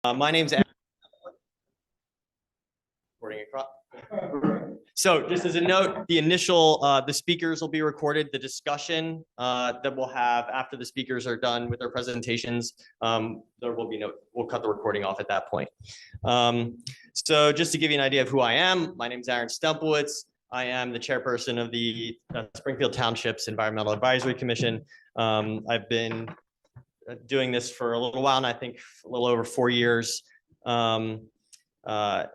My name's Aaron. So just as a note, the speakers will be recorded. The discussion that we'll have after the speakers are done with their presentations, there will be we'll cut the recording off at that point. So just to give you an idea of who I am, my name is Aaron Stempowitz. I am the chairperson of the Springfield Township's Environmental Advisory Commission. I've been doing this for a little while, and I think a little over 4 years. And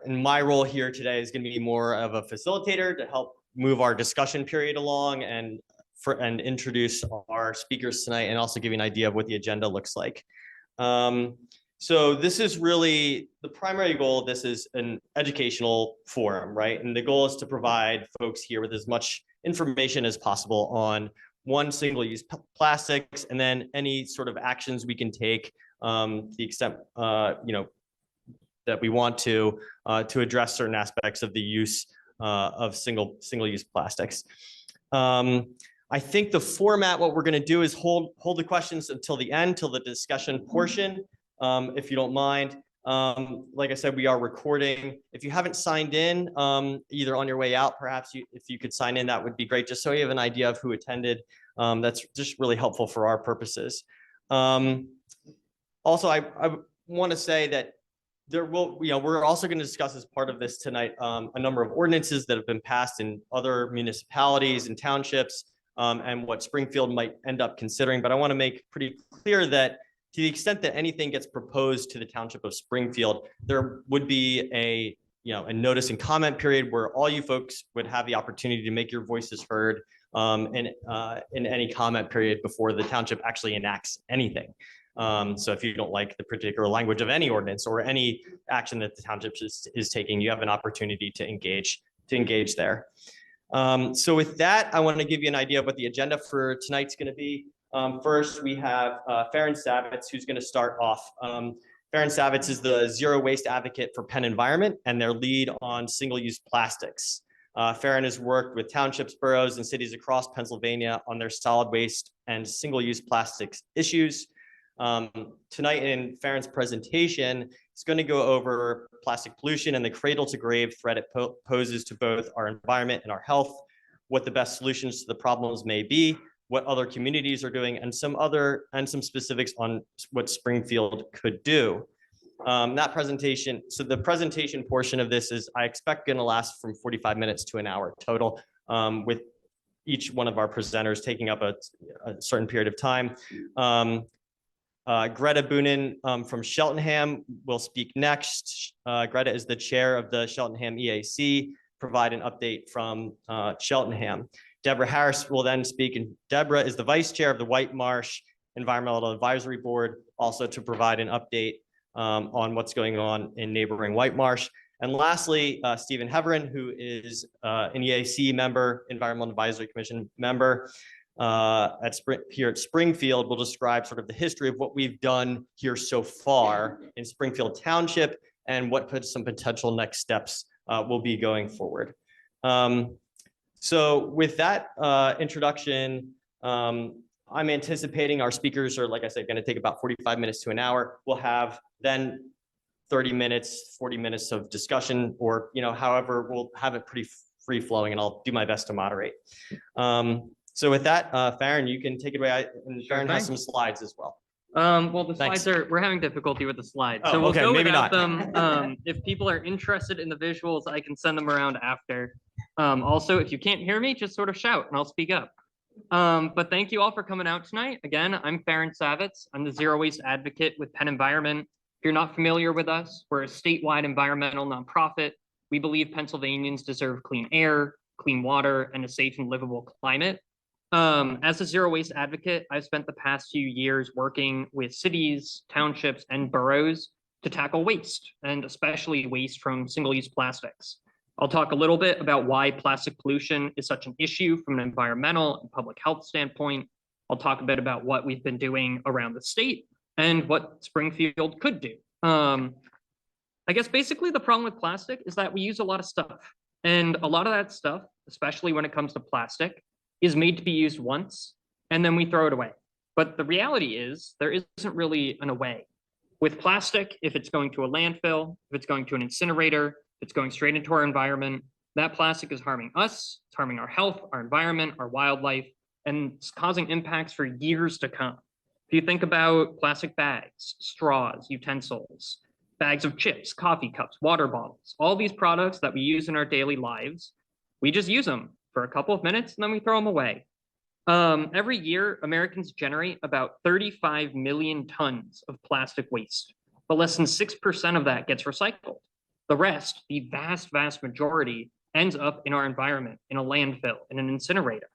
my role here today is going to be more of a facilitator to help move our discussion period along and introduce our speakers tonight, and also give you an idea of what the agenda looks like. So this is really the primary goal of this is an educational forum, right? And the goal is to provide folks here with as much information as possible on single-use plastics, and then any sort of actions we can take to the extent that we want to address certain aspects of the use of single-use plastics. I think the format, what we're going to do is hold the questions until the end, till the discussion portion, if you don't mind. Like I said, we are recording. If you haven't signed in, either on your way out, perhaps if you could sign in, that would be great, just so you have an idea of who attended. That's just really helpful for our purposes. Also, I want to say that we're also going to discuss as part of this tonight a number of ordinances that have been passed in other municipalities and townships, and what Springfield might end up considering. But I want to make pretty clear that to the extent that anything gets proposed to the Township of Springfield, there would be a notice and comment period where all you folks would have the opportunity to make your voices heard in any comment period before the township actually enacts anything. So if you don't like the particular language of any ordinance or any action that the township is taking, you have an opportunity to engage there. So with that, I want to give you an idea of what the agenda for tonight's going to be. First, we have Farron Savitz, who's going to start off. Farron Savitz is the zero waste advocate for Penn Environment and their lead on single-use plastics. Farron has worked with townships, boroughs, and cities across Pennsylvania on their solid waste and single-use plastics issues. Tonight in Farron's presentation, he's going to go over plastic pollution and the cradle to grave threat it poses to both our environment and our health, what the best solutions to the problems may be, what other communities are doing, and some specifics on what Springfield could do. The presentation portion of this is, I expect, going to last from 45 minutes to an hour total, with each one of our presenters taking up a certain period of time. Greta Boonin from Cheltenham will speak next. Greta is the chair of the Cheltenham EAC, provide an update from Cheltenham. Deborah Harris will then speak, and Deborah is the vice chair of the White Marsh Environmental Advisory Board, also to provide an update on what's going on in neighboring White Marsh. And lastly, Stephen Heverin, who is an EAC member, Environmental Advisory Commission member, here at Springfield, will describe sort of the history of what we've done here so far in Springfield Township and what some potential next steps will be going forward. So with that introduction, I'm anticipating our speakers are, like I said, going to take about 45 minutes to an hour. We'll have then 30 minutes, 40 minutes of discussion, or however, we'll have it pretty free flowing, and I'll do my best to moderate. So with that, Farron, you can take it away. And Farron has some slides as well. Well, the slides we're having difficulty with the slides. So we'll go without them. If people are interested in the visuals, I can send them around after. Also, if you can't hear me, just sort of shout and I'll speak up. But thank you all for coming out tonight. Again, I'm Farron Savitz. I'm the zero waste advocate with Penn Environment. If you're not familiar with us, we're a statewide environmental nonprofit. We believe Pennsylvanians deserve clean air, clean water, and a safe and livable climate. As a zero waste advocate, I've spent the past few years working with cities, townships, and boroughs to tackle waste, and especially waste from single-use plastics. I'll talk a little bit about why plastic pollution is such an issue from an environmental and public health standpoint. I'll talk a bit about what we've been doing around the state and what Springfield could do. I guess basically the problem with plastic is that we use a lot of stuff, and a lot of that stuff, especially when it comes to plastic, is made to be used once and then we throw it away. But the reality is there isn't really an away. With plastic, if it's going to a landfill, if it's going to an incinerator, if it's going straight into our environment, that plastic is harming us, it's harming our health, our environment, our wildlife, and it's causing impacts for years to come. If you think about plastic bags, straws, utensils, bags of chips, coffee cups, water bottles, all these products that we use in our daily lives, we just use them for a couple of minutes and then we throw them away. Every year, Americans generate about 35 million tons of plastic waste, but less than 6% of that gets recycled. The rest, the vast, vast majority, ends up in our environment, in a landfill, in an incinerator.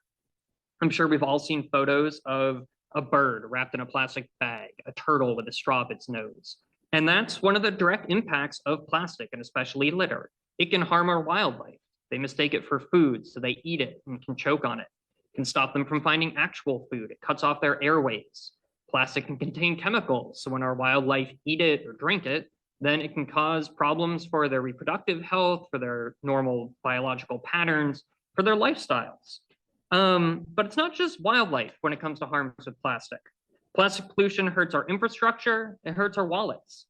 I'm sure we've all seen photos of a bird wrapped in a plastic bag, a turtle with a straw up its nose. And that's one of the direct impacts of plastic, and especially litter. It can harm our wildlife. They mistake it for food, so they eat it and can choke on it. It can stop them from finding actual food. It cuts off their airways. Plastic can contain chemicals, so when our wildlife eat it or drink it, then it can cause problems for their reproductive health, for their normal biological patterns, for their lifestyles. But it's not just wildlife when it comes to harms with plastic. Plastic pollution hurts our infrastructure, it hurts our wallets.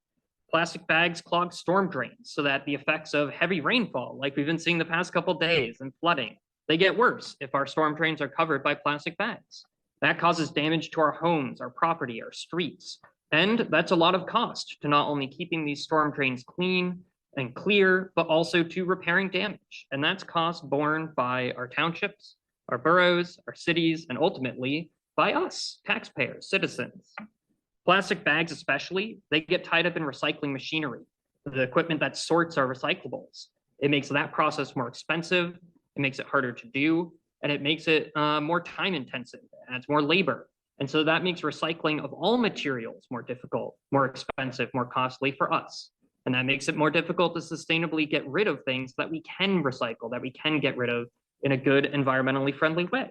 Plastic bags clog storm drains so that the effects of heavy rainfall, like we've been seeing the past couple of days, and flooding, they get worse if our storm drains are covered by plastic bags. That causes damage to our homes, our property, our streets. And that's a lot of cost to not only keeping these storm drains clean and clear, but also to repairing damage. And that's cost borne by our townships, our boroughs, our cities, and ultimately by us, taxpayers, citizens. Plastic bags especially, they get tied up in recycling machinery, the equipment that sorts our recyclables. It makes that process more expensive, it makes it harder to do, and it makes it more time intensive, adds more labor. And so that makes recycling of all materials more difficult, more expensive, more costly for us. And that makes it more difficult to sustainably get rid of things that we can recycle, that we can get rid of in a good, environmentally friendly way.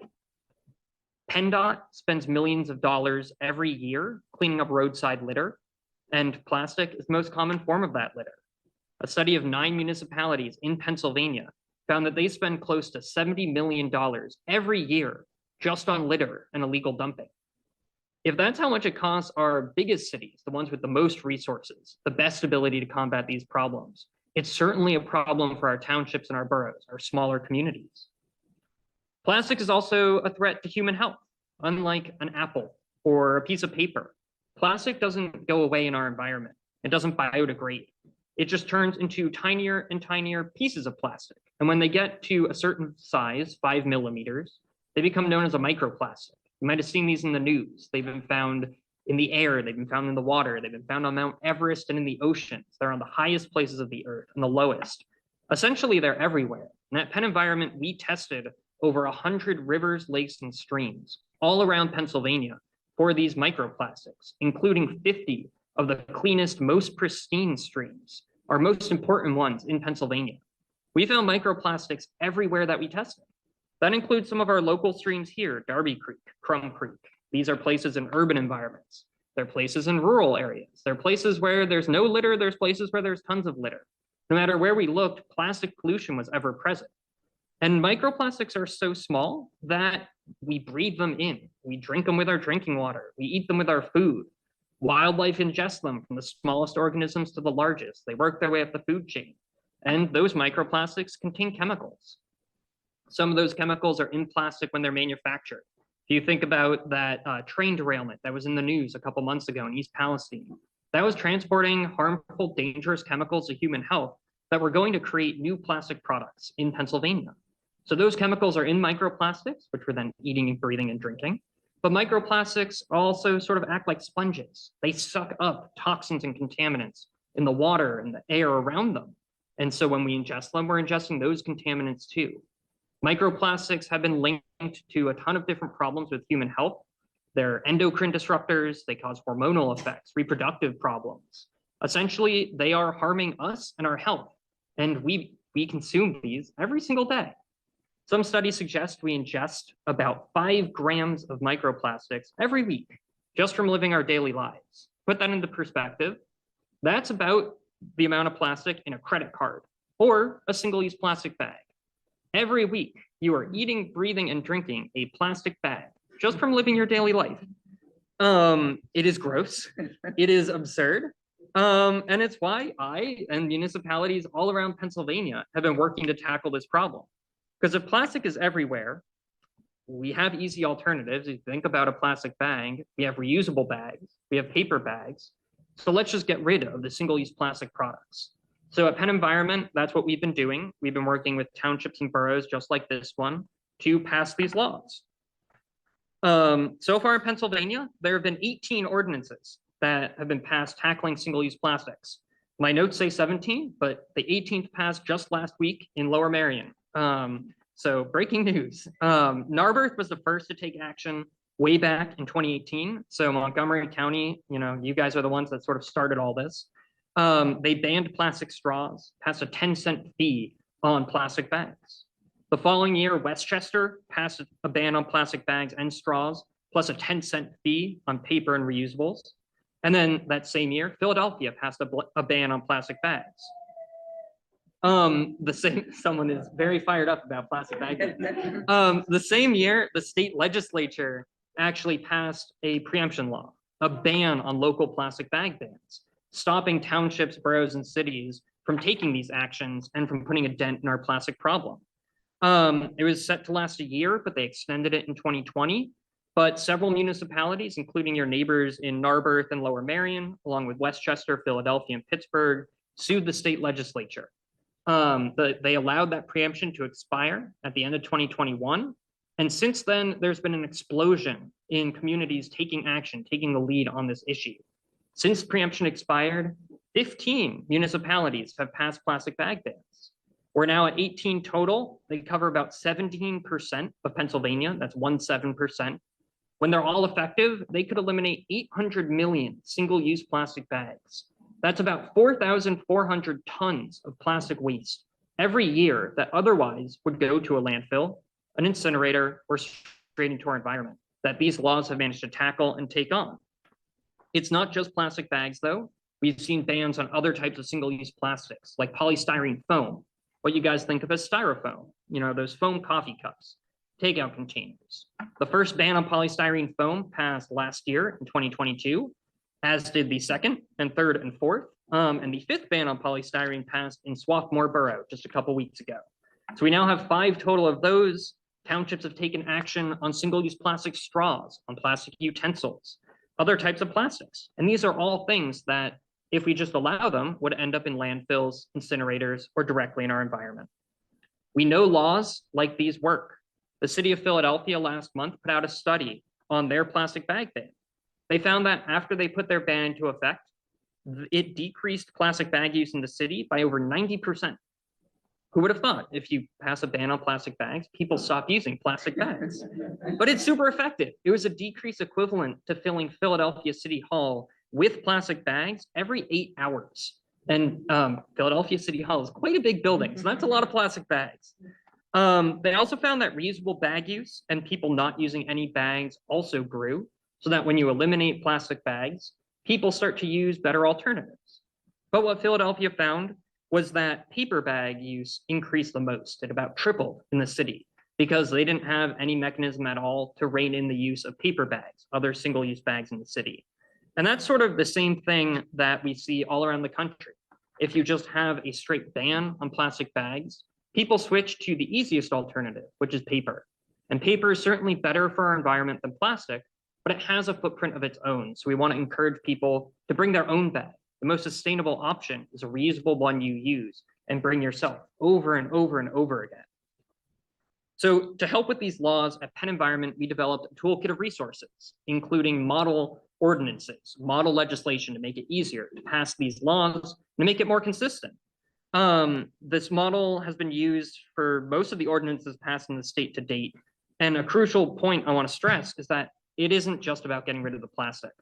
PennDOT spends millions of dollars every year cleaning up roadside litter, and plastic is the most common form of that litter. A study of 9 municipalities in Pennsylvania found that they spend close to $70 million every year just on litter and illegal dumping. If that's how much it costs our biggest cities, the ones with the most resources, the best ability to combat these problems, it's certainly a problem for our townships and our boroughs, our smaller communities. Plastic is also a threat to human health. Unlike an apple or a piece of paper, plastic doesn't go away in our environment. It doesn't biodegrade. It just turns into tinier and tinier pieces of plastic. And when they get to a certain size, 5 millimeters, they become known as a microplastic. You might have seen these in the news. They've been found in the air, they've been found in the water, they've been found on Mount Everest and in the oceans. They're on the highest places of the earth and the lowest. Essentially, they're everywhere. In that Penn environment, we tested over 100 rivers, lakes, and streams all around Pennsylvania for these microplastics, including 50 of the cleanest, most pristine streams, our most important ones in Pennsylvania. We found microplastics everywhere that we tested. That includes some of our local streams here, Darby Creek, Crum Creek. These are places in urban environments. They're places in rural areas. They're places where there's no litter, there's places where there's tons of litter. No matter where we looked, plastic pollution was ever present. And microplastics are so small that we breathe them in. We drink them with our drinking water. We eat them with our food. Wildlife ingests them from the smallest organisms to the largest. They work their way up the food chain. And those microplastics contain chemicals. Some of those chemicals are in plastic when they're manufactured. If you think about that train derailment that was in the news a couple months ago in East Palestine, that was transporting harmful, dangerous chemicals to human health that were going to create new plastic products in Pennsylvania. So those chemicals are in microplastics, which we're then eating and breathing and drinking. But microplastics also sort of act like sponges. They suck up toxins and contaminants in the water and the air around them. And so when we ingest them, we're ingesting those contaminants too. Microplastics have been linked to a ton of different problems with human health. They're endocrine disruptors, they cause hormonal effects, reproductive problems. Essentially, they are harming us and our health. And we consume these every single day. Some studies suggest we ingest about 5 grams of microplastics every week, just from living our daily lives. Put that into perspective, that's about the amount of plastic in a credit card or a single-use plastic bag. Every week, you are eating, breathing, and drinking a plastic bag just from living your daily life. It is gross. It is absurd. And it's why I and municipalities all around Pennsylvania have been working to tackle this problem. Because if plastic is everywhere, we have easy alternatives. You think about a plastic bag, we have reusable bags, we have paper bags. So let's just get rid of the single-use plastic products. So at Penn Environment, that's what we've been doing. We've been working with townships and boroughs just like this one to pass these laws. So far in Pennsylvania, there have been 18 ordinances that have been passed tackling single-use plastics. My notes say 17, but the 18th passed just last week in Lower Merion. So breaking news, Narberth was the first to take action way back in 2018. So Montgomery County, you guys are the ones that sort of started all this. They banned plastic straws, passed a 10-cent fee on plastic bags. The following year, Westchester passed a ban on plastic bags and straws, plus a 10-cent fee on paper and reusables. And then that same year, Philadelphia passed a ban on plastic bags. Someone is very fired up about plastic bags. The same year, the state legislature actually passed a preemption law, a ban on local plastic bag bans, stopping townships, boroughs, and cities from taking these actions and from putting a dent in our plastic problem. It was set to last a year, but they extended it in 2020. But several municipalities, including your neighbors in Narberth and Lower Merion, along with Westchester, Philadelphia, and Pittsburgh, sued the state legislature. They allowed that preemption to expire at the end of 2021. And since then, there's been an explosion in communities taking action, taking the lead on this issue. Since preemption expired, 15 municipalities have passed plastic bag bans. We're now at 18 total. They cover about 17% of Pennsylvania. That's 17%. When they're all effective, they could eliminate 800 million single-use plastic bags. That's about 4,400 tons of plastic waste every year that otherwise would go to a landfill, an incinerator, or straight into our environment that these laws have managed to tackle and take on. It's not just plastic bags, though. We've seen bans on other types of single-use plastics, like polystyrene foam, what you guys think of as styrofoam, those foam coffee cups, takeout containers. The first ban on polystyrene foam passed last year in 2022, as did the second and third and fourth. And the fifth ban on polystyrene passed in Swarthmore Borough just a couple weeks ago. So we now have 5 total of those. Townships have taken action on single-use plastic straws, on plastic utensils, other types of plastics. And these are all things that, if we just allow them, would end up in landfills, incinerators, or directly in our environment. We know laws like these work. The city of Philadelphia last month put out a study on their plastic bag ban. They found that after they put their ban into effect, it decreased plastic bag use in the city by over 90%. Who would have thought if you pass a ban on plastic bags, people stop using plastic bags? But it's super effective. It was a decrease equivalent to filling Philadelphia City Hall with plastic bags every 8 hours. And Philadelphia City Hall is quite a big building, so that's a lot of plastic bags. They also found that reusable bag use and people not using any bags also grew, so that when you eliminate plastic bags, people start to use better alternatives. But what Philadelphia found was that paper bag use increased the most. It about tripled in the city because they didn't have any mechanism at all to rein in the use of paper bags, other single-use bags in the city. And that's sort of the same thing that we see all around the country. If you just have a straight ban on plastic bags, people switch to the easiest alternative, which is paper. And paper is certainly better for our environment than plastic, but it has a footprint of its own. So we want to encourage people to bring their own bag. The most sustainable option is a reusable one you use and bring yourself over and over and over again. So to help with these laws at Penn Environment, we developed a toolkit of resources, including model ordinances, model legislation to make it easier to pass these laws and to make it more consistent. This model has been used for most of the ordinances passed in the state to date. And a crucial point I want to stress is that it isn't just about getting rid of the plastic.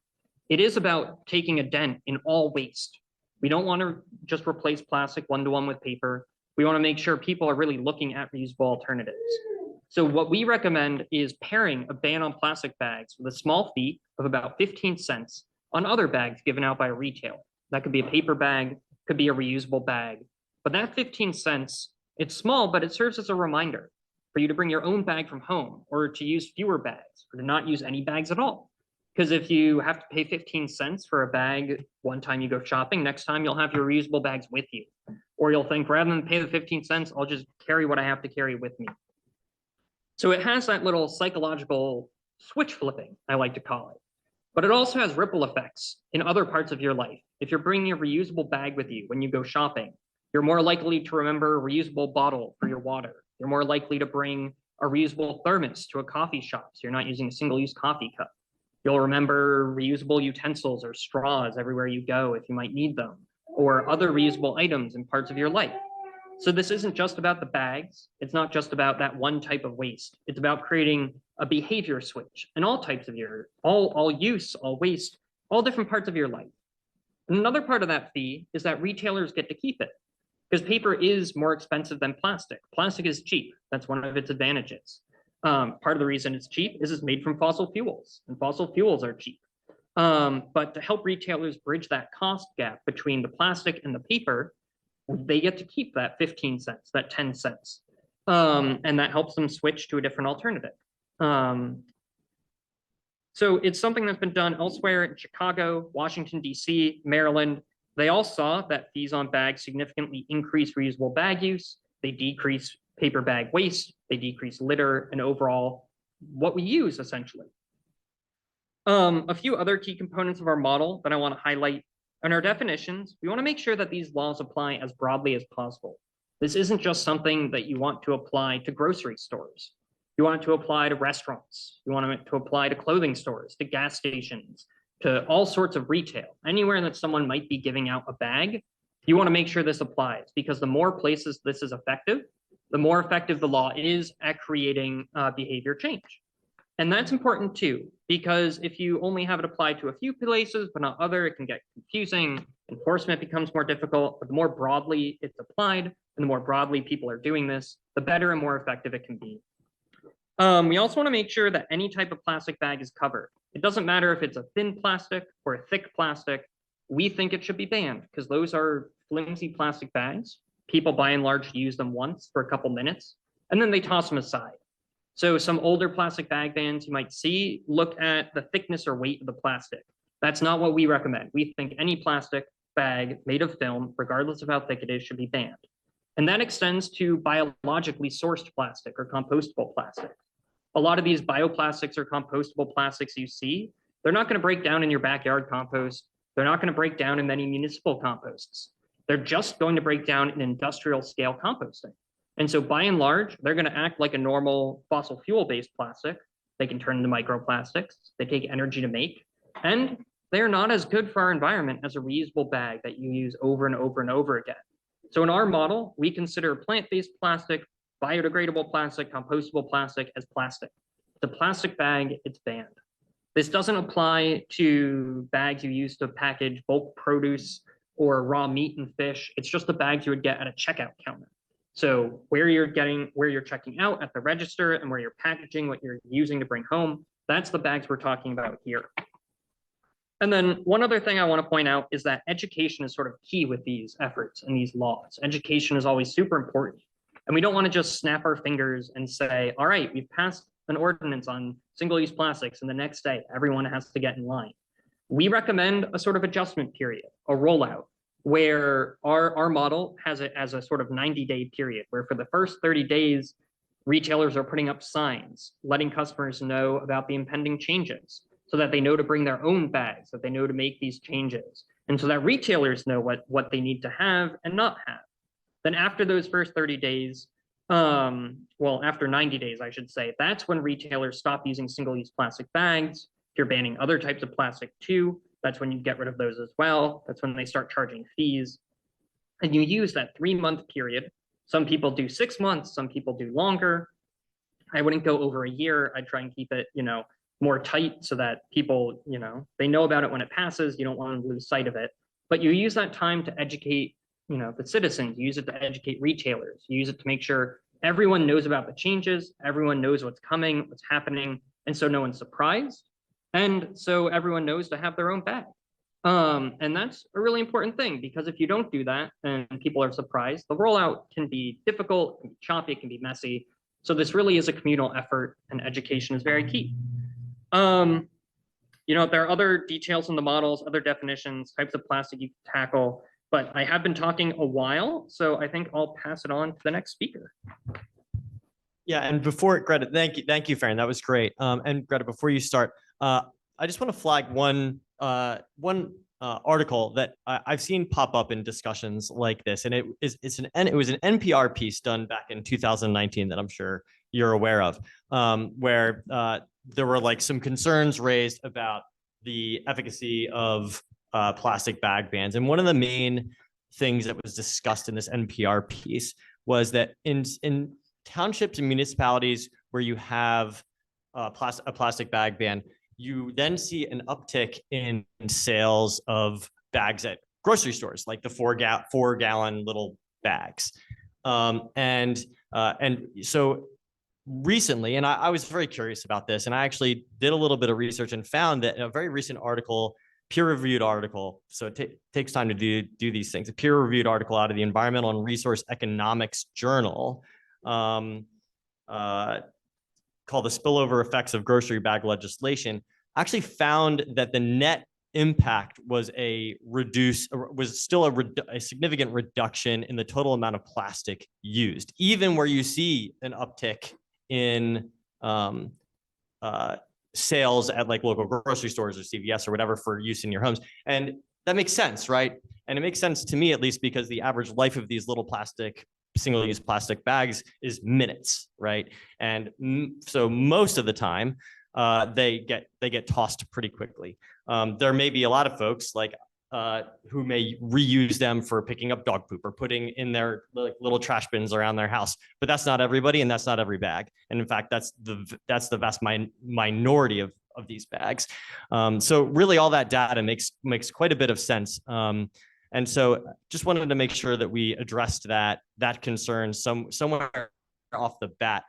It is about taking a dent in all waste. We don't want to just replace plastic one-to-one with paper. We want to make sure people are really looking at reusable alternatives. So what we recommend is pairing a ban on plastic bags with a small fee of about 15 cents on other bags given out by a retailer. That could be a paper bag, could be a reusable bag. But that 15 cents, it's small, but it serves as a reminder for you to bring your own bag from home or to use fewer bags or to not use any bags at all. Because if you have to pay 15 cents for a bag one time you go shopping, next time you'll have your reusable bags with you. Or you'll think, rather than pay the 15 cents, I'll just carry what I have to carry with me. So it has that little psychological switch flipping, I like to call it. But it also has ripple effects in other parts of your life. If you're bringing a reusable bag with you when you go shopping, you're more likely to remember a reusable bottle for your water. You're more likely to bring a reusable thermos to a coffee shop, so you're not using a single-use coffee cup. You'll remember reusable utensils or straws everywhere you go if you might need them, or other reusable items in parts of your life. So this isn't just about the bags. It's not just about that one type of waste. It's about creating a behavior switch in all types of all use, all waste, all different parts of your life. And another part of that fee is that retailers get to keep it, because paper is more expensive than plastic. Plastic is cheap. That's one of its advantages. Part of the reason it's cheap is it's made from fossil fuels, and fossil fuels are cheap. But to help retailers bridge that cost gap between the plastic and the paper, they get to keep that 15 cents, that 10 cents. And that helps them switch to a different alternative. So it's something that's been done elsewhere in Chicago, Washington, DC, Maryland. They all saw that fees on bags significantly increase reusable bag use. They decrease paper bag waste. They decrease litter and overall what we use, essentially. A few other key components of our model that I want to highlight. In our definitions, we want to make sure that these laws apply as broadly as possible. This isn't just something that you want to apply to grocery stores. You want it to apply to restaurants. You want it to apply to clothing stores, to gas stations, to all sorts of retail. Anywhere that someone might be giving out a bag, you want to make sure this applies, because the more places this is effective, the more effective the law is at creating behavior change. And that's important too, because if you only have it applied to a few places, but not other, it can get confusing. Enforcement becomes more difficult, but the more broadly it's applied and the more broadly people are doing this, the better and more effective it can be. We also want to make sure that any type of plastic bag is covered. It doesn't matter if it's a thin plastic or a thick plastic. We think it should be banned because those are flimsy plastic bags. People by and large use them once for a couple minutes and then they toss them aside. So some older plastic bag bans you might see look at the thickness or weight of the plastic. That's not what we recommend. We think any plastic bag made of film, regardless of how thick it is, should be banned. And that extends to biologically sourced plastic or compostable plastic. A lot of these bioplastics or compostable plastics you see, they're not going to break down in your backyard compost. They're not going to break down in many municipal composts. They're just going to break down in industrial scale composting. And so by and large, they're going to act like a normal fossil fuel-based plastic. They can turn into microplastics. They take energy to make. And they're not as good for our environment as a reusable bag that you use over and over and over again. So in our model, we consider plant-based plastic, biodegradable plastic, compostable plastic as plastic. The plastic bag, it's banned. This doesn't apply to bags you use to package bulk produce or raw meat and fish. It's just the bags you would get at a checkout counter. So where you're checking out at the register and where you're packaging what you're using to bring home, that's the bags we're talking about here. And then one other thing I want to point out is that education is sort of key with these efforts and these laws. Education is always super important. And we don't want to just snap our fingers and say, all right, we've passed an ordinance on single-use plastics, and the next day everyone has to get in line. We recommend a sort of adjustment period, a rollout, where our model has it as a sort of 90-day period, where for the first 30 days, retailers are putting up signs, letting customers know about the impending changes so that they know to bring their own bags, that they know to make these changes, and so that retailers know what they need to have and not have. Then after those first 30 days, well, after 90 days, I should say, that's when retailers stop using single-use plastic bags. If you're banning other types of plastic too, that's when you get rid of those as well. That's when they start charging fees. And you use that 3-month period. Some people do 6 months, some people do longer. I wouldn't go over a year. I'd try and keep it, more tight so that people, they know about it when it passes. You don't want to lose sight of it. But you use that time to educate, the citizens. You use it to educate retailers. You use it to make sure everyone knows about the changes. Everyone knows what's coming, what's happening. And so no one's surprised. And so everyone knows to have their own bag. And that's a really important thing, because if you don't do that and people are surprised, the rollout can be difficult, it can be choppy, it can be messy. So this really is a communal effort, and education is very key. There are other details in the models, other definitions, types of plastic you can tackle, but I have been talking a while, so I think I'll pass it on to the next speaker. Yeah, and before Greta, thank you, Farron. That was great. And Greta, before you start, I just want to flag one article that I've seen pop up in discussions like this, and it was an NPR piece done back in 2019 that I'm sure you're aware of, where there were like some concerns raised about the efficacy of plastic bag bans, and one of the main things that was discussed in this NPR piece was that in townships and municipalities where you have a plastic bag ban, you then see an uptick in sales of bags at grocery stores, like the 4-gallon little bags. And so recently, and I was very curious about this, and I actually did a little bit of research and found that in a very recent article, peer-reviewed article, so it takes time to do these things, a peer-reviewed article out of the Environmental and Resource Economics Journal, called The Spillover Effects of Grocery Bag Legislation, actually found that the net impact was still a significant reduction in the total amount of plastic used, even where you see an uptick in sales at like local grocery stores or CVS or whatever for use in your homes. And that makes sense, right? And it makes sense to me, at least, because the average life of these little single-use plastic bags is minutes, right? And so most of the time, they get tossed pretty quickly. There may be a lot of folks like who may reuse them for picking up dog poop or putting in their little trash bins around their house, but that's not everybody, and that's not every bag. And in fact, that's the vast minority of these bags. So really, all that data makes quite a bit of sense. And so just wanted to make sure that we addressed that concern somewhere off the bat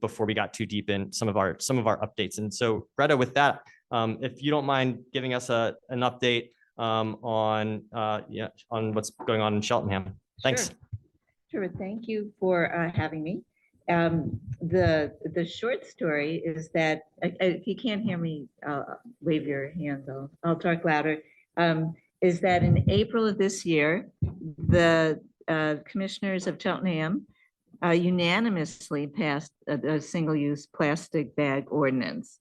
before we got too deep in some of our updates. And so Greta, with that, if you don't mind giving us an update on what's going on in Cheltenham. Thanks. Sure. Thank you for having me. The short story is that if you can't hear me, wave your hand. I'll talk louder. Is that in April of this year, the commissioners of Cheltenham unanimously passed a single-use plastic bag ordinance.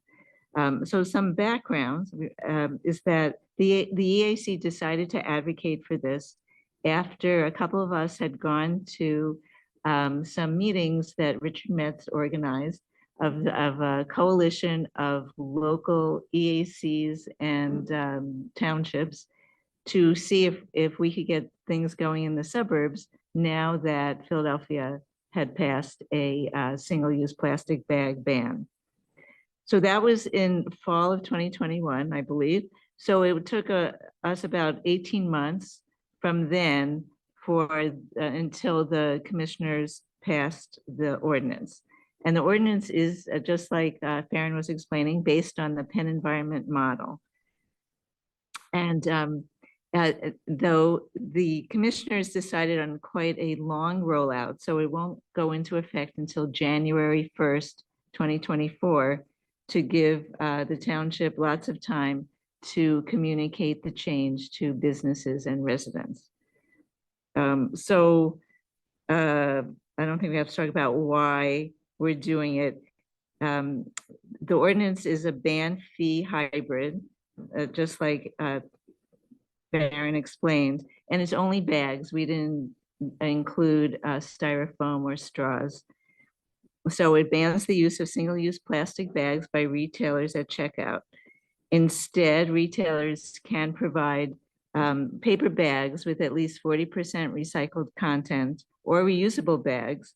So some background is that the EAC decided to advocate for this after a couple of us had gone to some meetings that Richard Metz organized of a coalition of local EACs and townships to see if we could get things going in the suburbs now that Philadelphia had passed a single-use plastic bag ban. So that was in fall of 2021, I believe. So it took us about 18 months from then until the commissioners passed the ordinance. And the ordinance is, just like Farron was explaining, based on the Penn Environment model. And though the commissioners decided on quite a long rollout, so it won't go into effect until January 1st, 2024, to give the township lots of time to communicate the change to businesses and residents. So I don't think we have to talk about why we're doing it. The ordinance is a ban fee hybrid, just like Farron explained, and it's only bags. We didn't include styrofoam or straws. So it bans the use of single-use plastic bags by retailers at checkout. Instead, retailers can provide paper bags with at least 40% recycled content or reusable bags,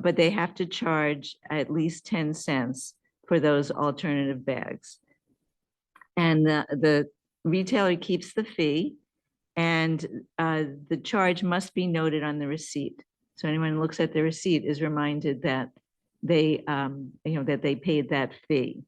but they have to charge at least 10 cents for those alternative bags. And the retailer keeps the fee, and the charge must be noted on the receipt. So anyone who looks at the receipt is reminded that they, that they paid that fee.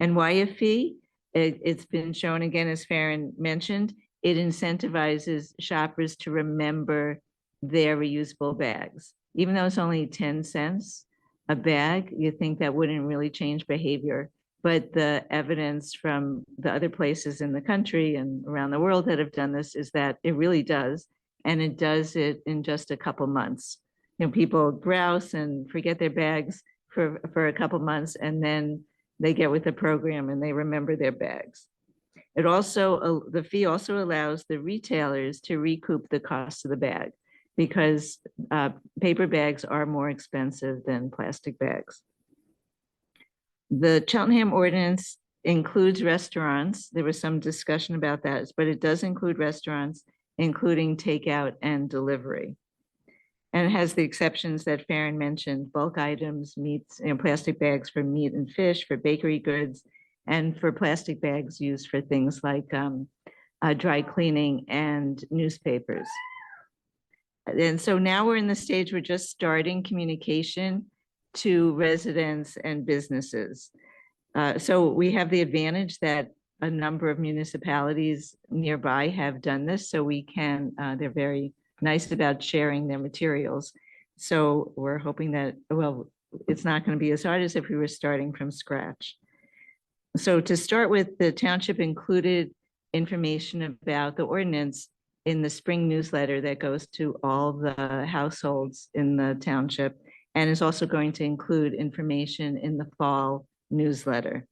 And why a fee? It's been shown again, as Farron mentioned, it incentivizes shoppers to remember their reusable bags. Even though it's only 10 cents a bag, you think that wouldn't really change behavior. but the evidence from the other places in the country and around the world that have done this is that it really does. And it does it in just a couple months. You know, people browse and forget their bags for a couple months, and then they get with the program and they remember their bags. It also, the fee also allows the retailers to recoup the cost of the bag, because paper bags are more expensive than plastic bags. The Cheltenham ordinance includes restaurants. There was some discussion about that, but it does include restaurants, including takeout and delivery. And it has the exceptions that Farron mentioned: bulk items, meats, plastic bags for meat and fish, for bakery goods, and for plastic bags used for things like dry cleaning and newspapers. And so now we're in the stage, we're just starting communication to residents and businesses. So we have the advantage that a number of municipalities nearby have done this, so we can, they're very nice about sharing their materials. So we're hoping that, well, it's not going to be as hard as if we were starting from scratch. So to start with, the township included information about the ordinance in the spring newsletter that goes to all the households in the township, and is also going to include information in the fall newsletter.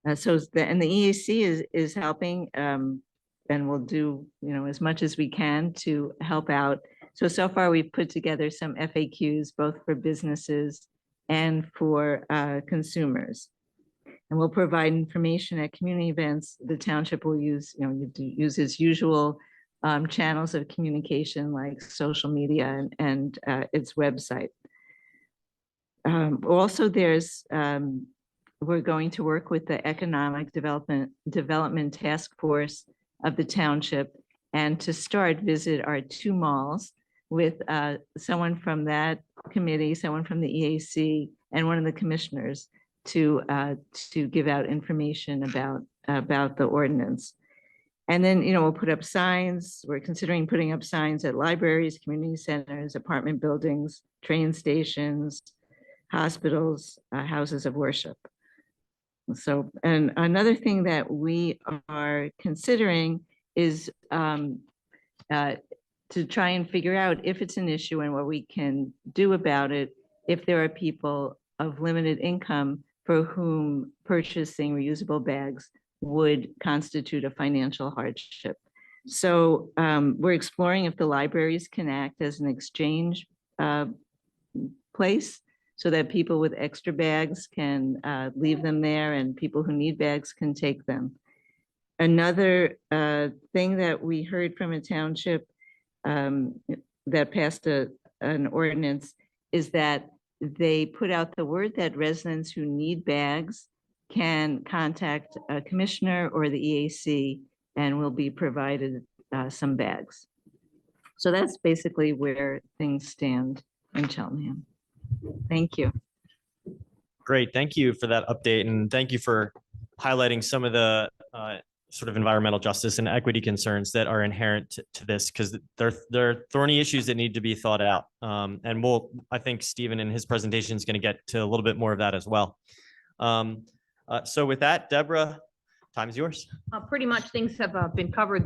And the EAC is helping, and we'll do as much as we can to help out. So far we've put together some FAQs both for businesses and for consumers. And we'll provide information at community events. The township will use, use its usual channels of communication like social media and its website. Also, we're going to work with the Economic Development Task Force of the township, and to start, visit our 2 malls with someone from that committee, someone from the EAC, and one of the commissioners to give out information about the ordinance. And then, we'll put up signs. We're considering putting up signs at libraries, community centers, apartment buildings, train stations, hospitals, houses of worship. So, and another thing that we are considering is to try and figure out if it's an issue and what we can do about it if there are people of limited income for whom purchasing reusable bags would constitute a financial hardship. So we're exploring if the libraries can act as an exchange place, so that people with extra bags can leave them there and people who need bags can take them. Another thing that we heard from a township that passed an ordinance is that they put out the word that residents who need bags can contact a commissioner or the EAC and will be provided some bags. So that's basically where things stand in Cheltenham. Thank you. Great. Thank you for that update. And thank you for highlighting some of the sort of environmental justice and equity concerns that are inherent to this, because they're thorny issues that need to be thought out. And I think Stephen in his presentation is going to get to a little bit more of that as well. So with that, Deborah, time is yours. Pretty much things have been covered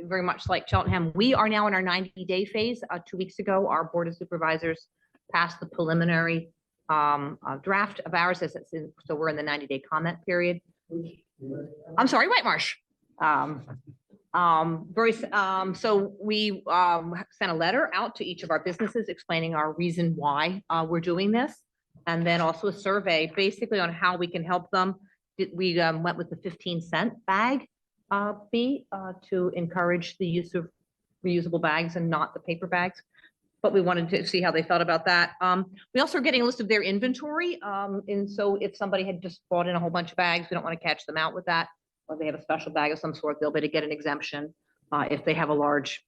very much like Cheltenham. We are now in our 90-day phase. 2 weeks ago, our Board of Supervisors passed the preliminary draft of ours. So we're in the 90-day comment period. I'm sorry, Whitemarsh. So we sent a letter out to each of our businesses explaining our reason why we're doing this, and then also a survey basically on how we can help them. We went with the 15-cent bag fee to encourage the use of reusable bags and not the paper bags. But we wanted to see how they felt about that. We also are getting a list of their inventory. And so if somebody had just bought in a whole bunch of bags, we don't want to catch them out with that. Or they have a special bag of some sort, they'll be able to get an exemption if they have a large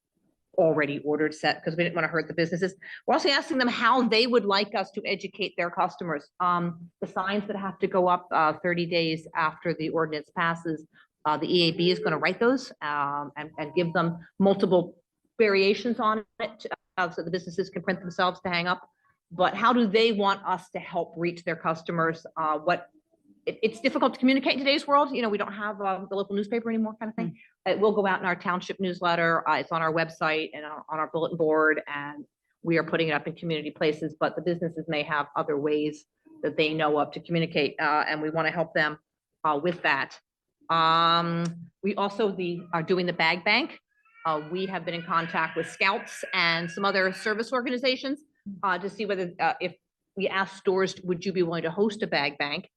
already ordered set, because we didn't want to hurt the businesses. We're also asking them how they would like us to educate their customers. The signs that have to go up 30 days after the ordinance passes, the EAB is going to write those and give them multiple variations on it so the businesses can print themselves to hang up. But how do they want us to help reach their customers? It's difficult to communicate in today's world. You know, we don't have the local newspaper anymore, kind of thing. It will go out in our township newsletter. It's on our website and on our bulletin board, and we are putting it up in community places, but the businesses may have other ways that they know of to communicate, and we want to help them with that. We also are doing the bag bank. We have been in contact with Scouts and some other service organizations to see whether if we ask stores, would you be willing to host a bag bank?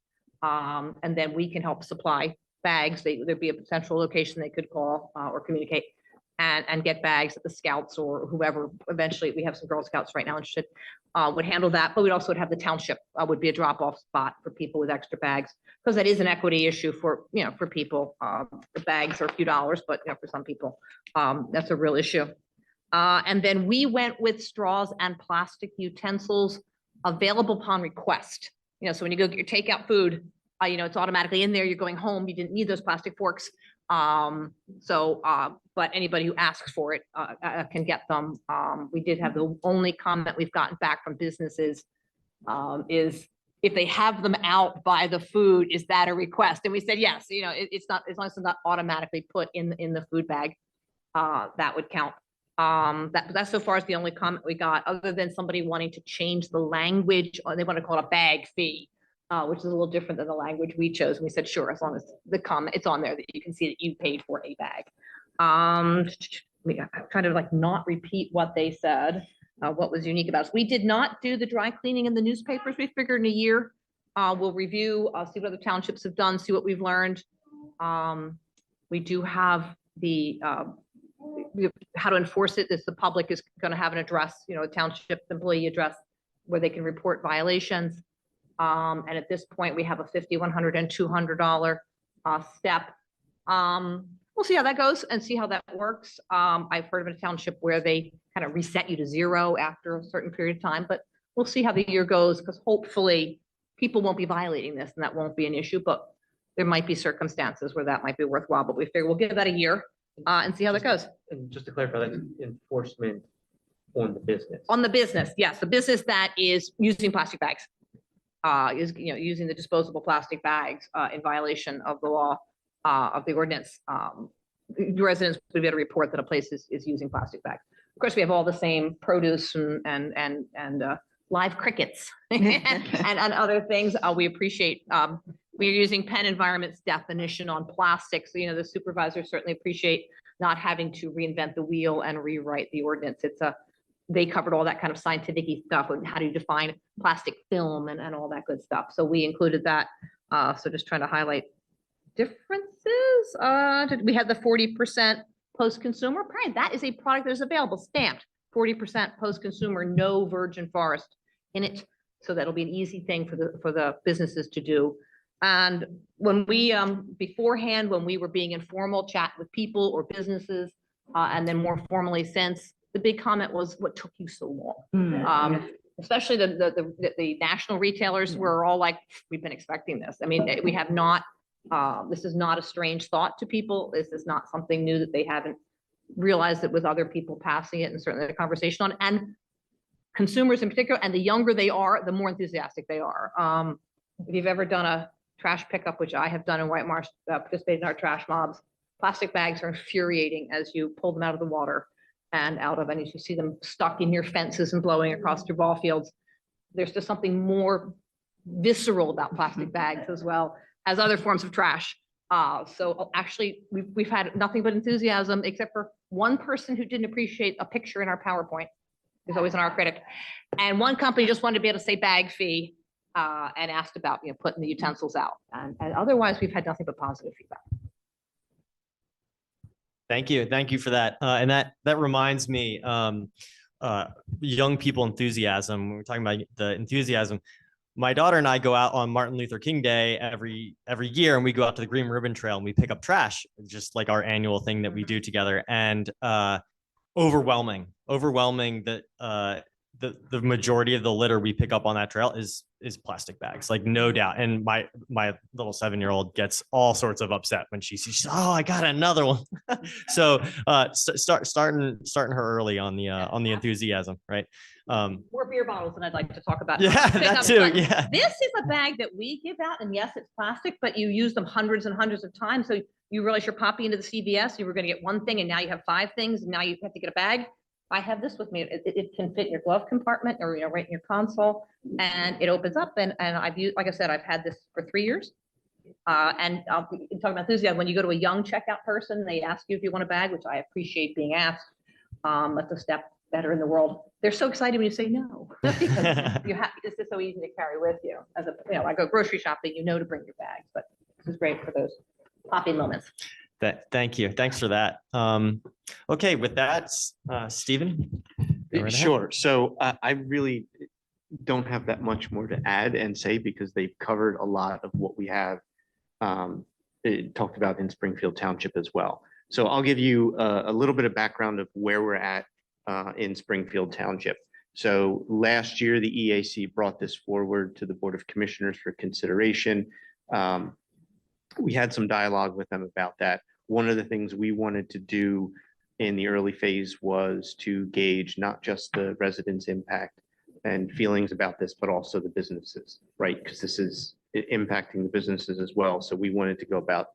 And then we can help supply bags. There'd be a potential location they could call or communicate and get bags at the Scouts or whoever. Eventually, we have some Girl Scouts right now interested, would handle that. But we'd also have the township would be a drop-off spot for people with extra bags, because that is an equity issue for, for people. The bags are a few dollars, but for some people, that's a real issue. And then we went with straws and plastic utensils available upon request. So when you go get your takeout food, it's automatically in there. You're going home. You didn't need those plastic forks. But anybody who asks for it can get them. We did have the only comment we've gotten back from businesses is if they have them out by the food, is that a request? And we said, yes, it's not, as long as it's not automatically put in the food bag, that would count. That's so far as the only comment we got, other than somebody wanting to change the language, or they want to call it a bag fee, which is a little different than the language we chose. And we said, sure, as long as the comment, it's on there that you can see that you paid for a bag. I'm trying to like not repeat what they said, what was unique about us. We did not do the dry cleaning in the newspapers. We figured in a year, we'll review, see what other townships have done, see what we've learned. We do have the, how to enforce it. The public is going to have an address, a township employee address where they can report violations. And at this point, we have a $50, $100, and $200 step. We'll see how that goes and see how that works. I've heard of a township where they kind of reset you to zero after a certain period of time, but we'll see how the year goes, because hopefully people won't be violating this and that won't be an issue, but there might be circumstances where that might be worthwhile, but we figure we'll give that a year and see how that goes. And just to clarify, that's enforcement on the business. On the business, yes, the business that is using plastic bags, is using the disposable plastic bags in violation of the law, of the ordinance. Residents would be able to report that a place is using plastic bags. Of course, we have all the same produce and live crickets and other things. We appreciate. We're using Penn Environment's definition on plastic. So, the supervisors certainly appreciate not having to reinvent the wheel and rewrite the ordinance. They covered all that kind of scientific stuff. How do you define plastic film and all that good stuff? So we included that. So just trying to highlight differences. We had the 40% post-consumer. Right, that is a product that is available, stamped 40% post-consumer, no virgin forest in it. So that'll be an easy thing for the businesses to do. And when we, beforehand, when we were being informal, chat with people or businesses, and then more formally since, the big comment was, what took you so long? Especially the national retailers were all like, we've been expecting this. I mean, we have not, this is not a strange thought to people. This is not something new that they haven't realized it with other people passing it, and certainly the conversation on, and consumers in particular, and the younger they are, the more enthusiastic they are. If you've ever done a trash pickup, which I have done in White Marsh, participated in our trash mobs, plastic bags are infuriating as you pull them out of the water and as you see them stuck in your fences and blowing across your ball fields. There's just something more visceral about plastic bags as well as other forms of trash. So actually, we've had nothing but enthusiasm, except for one person who didn't appreciate a picture in our PowerPoint. He's always an art critic. And one company just wanted to be able to say bag fee and asked about putting the utensils out. And otherwise, we've had nothing but positive feedback. Thank you for that. And that reminds me, young people enthusiasm. When we're talking about the enthusiasm, my daughter and I go out on Martin Luther King Day every year, and we go out to the Green Ribbon Trail and we pick up trash, just like our annual thing that we do together. And overwhelming that the majority of the litter we pick up on that trail is plastic bags, like no doubt. And my little 7-year-old gets all sorts of upset when she sees, oh, I got another one. So starting her early on the enthusiasm, right? More beer bottles than I'd like to talk about. Yeah, Pick that up, too. but Yeah. This is a bag that we give out, and yes, it's plastic, but you use them hundreds and hundreds of times. So you realize you're popping into the CVS, you were going to get one thing, and now you have 5 things, and now you have to get a bag. I have this with me. It can fit in your glove compartment or, right in your console, and it opens up. And I've used, like I said, I've had this for 3 years. And I'll be talking about enthusiasm. When you go to a young checkout person, they ask you if you want a bag, which I appreciate being asked. That's a step better in the world. They're so excited when you say no, because it's just so easy to carry with you. As I go grocery shopping, to bring your bags, but this is great for those popping moments. Thank you. Thanks for that. Okay, with that, Stephen. Go right ahead. Sure. So I really don't have that much more to add and say because they've covered a lot of what we have talked about in Springfield Township as well. So I'll give you a little bit of background of where we're at in Springfield Township. So last year, the EAC brought this forward to the Board of Commissioners for consideration. We had some dialogue with them about that. One of the things we wanted to do in the early phase was to gauge not just the residents' impact and feelings about this, but also the businesses, right? Because this is impacting the businesses as well. So we wanted to go about,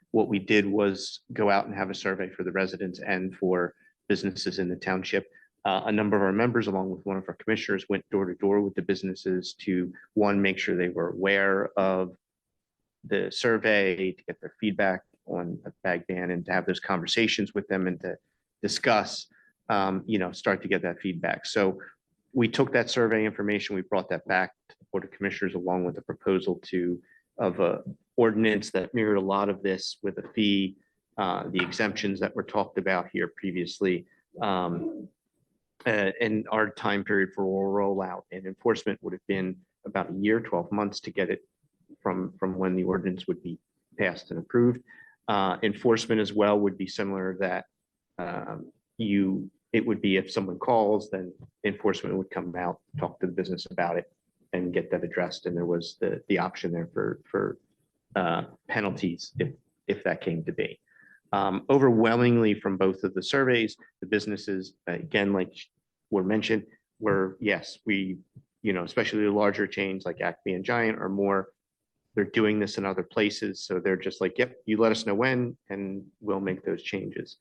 what we did was go out and have a survey for the residents and for businesses in the township. A number of our members, along with one of our commissioners, went door to door with the businesses to, one, make sure they were aware of the survey, to get their feedback on a bag ban, and to have those conversations with them and to discuss, start to get that feedback. So we took that survey information, we brought that back to the Board of Commissioners along with a proposal of a ordinance that mirrored a lot of this with a fee, the exemptions that were talked about here previously, and our time period for rollout and enforcement would have been about a year, 12 months to get it from when the ordinance would be passed and approved. Enforcement as well would be similar, that it would be if someone calls, then enforcement would come out, talk to the business about it and get that addressed. And there was the option there for penalties if that came to be. Overwhelmingly from both of the surveys, the businesses, again, like were mentioned, were, yes, we, especially the larger chains like Acme and Giant are more, they're doing this in other places. So they're just like, yep, you let us know when, and we'll make those changes.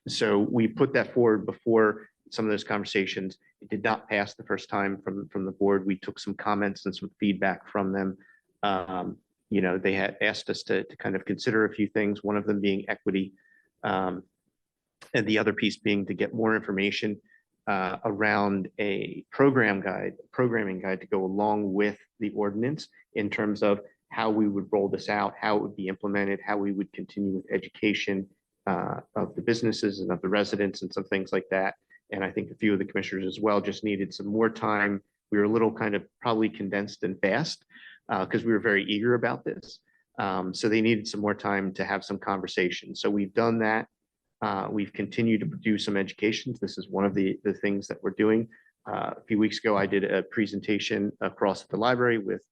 So we put that forward before some of those conversations. It did not pass the first time from the board. We took some comments and some feedback from them. They had asked us to kind of consider a few things, one of them being equity, and the other piece being to get more information around a programming guide to go along with the ordinance in terms of how we would roll this out, how it would be implemented, how we would continue with education of the businesses and of the residents and some things like that. And I think a few of the commissioners as well just needed some more time. We were a little kind of probably condensed and fast because we were very eager about this. So they needed some more time to have some conversations. So we've done that. We've continued to do some educations. This is one of the things that we're doing. A few weeks ago, I did a presentation across the library with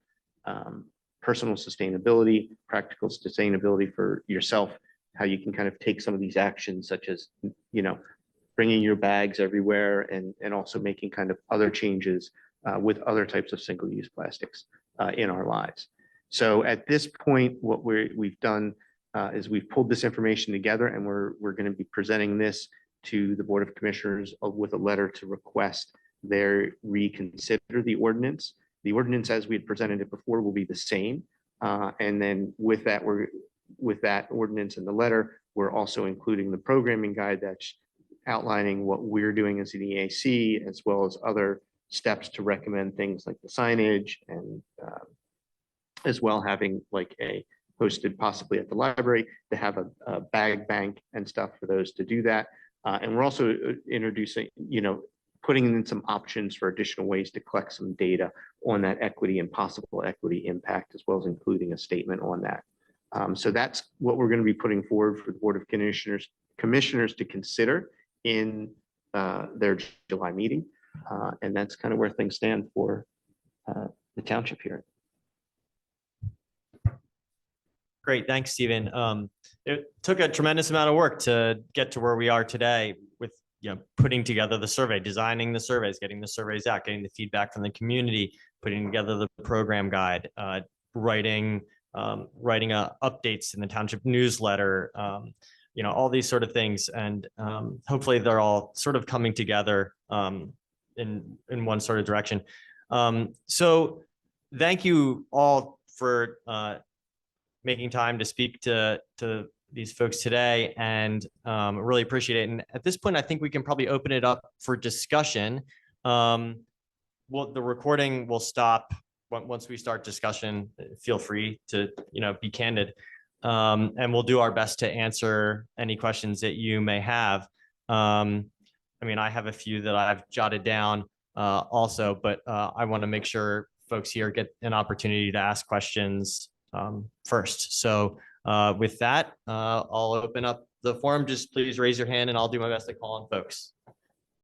personal sustainability, practical sustainability for yourself, how you can kind of take some of these actions, such as, bringing your bags everywhere and also making kind of other changes with other types of single-use plastics in our lives. So at this point, what we've done is we've pulled this information together, and we're going to be presenting this to the Board of Commissioners with a letter to request their reconsider the ordinance. The ordinance, as we had presented it before, will be the same. And then with that ordinance in the letter, we're also including the programming guide that's outlining what we're doing as an EAC, as well as other steps to recommend things like the signage, and as well having like a posted possibly at the library to have a bag bank and stuff for those to do that. And we're also introducing, putting in some options for additional ways to collect some data on that equity and possible equity impact, as well as including a statement on that. So that's what we're going to be putting forward for the Board of Commissioners to consider in their July meeting. And that's kind of where things stand for the township here. Great, thanks, Stephen. It took a tremendous amount of work to get to where we are today with, putting together the survey, designing the surveys, getting the surveys out, getting the feedback from the community, putting together the program guide, writing updates in the township newsletter, all these sort of things. And hopefully they're all sort of coming together in one sort of direction. So thank you all for making time to speak to these folks today, and really appreciate it. And at this point, I think we can probably open it up for discussion. The recording will stop once we start discussion. Feel free to be candid, and we'll do our best to answer any questions that you may have. I have a few that I've jotted down also, but I want to make sure folks here get an opportunity to ask questions first. So with that, I'll open up the forum. Just please raise your hand and I'll do my best to call on folks.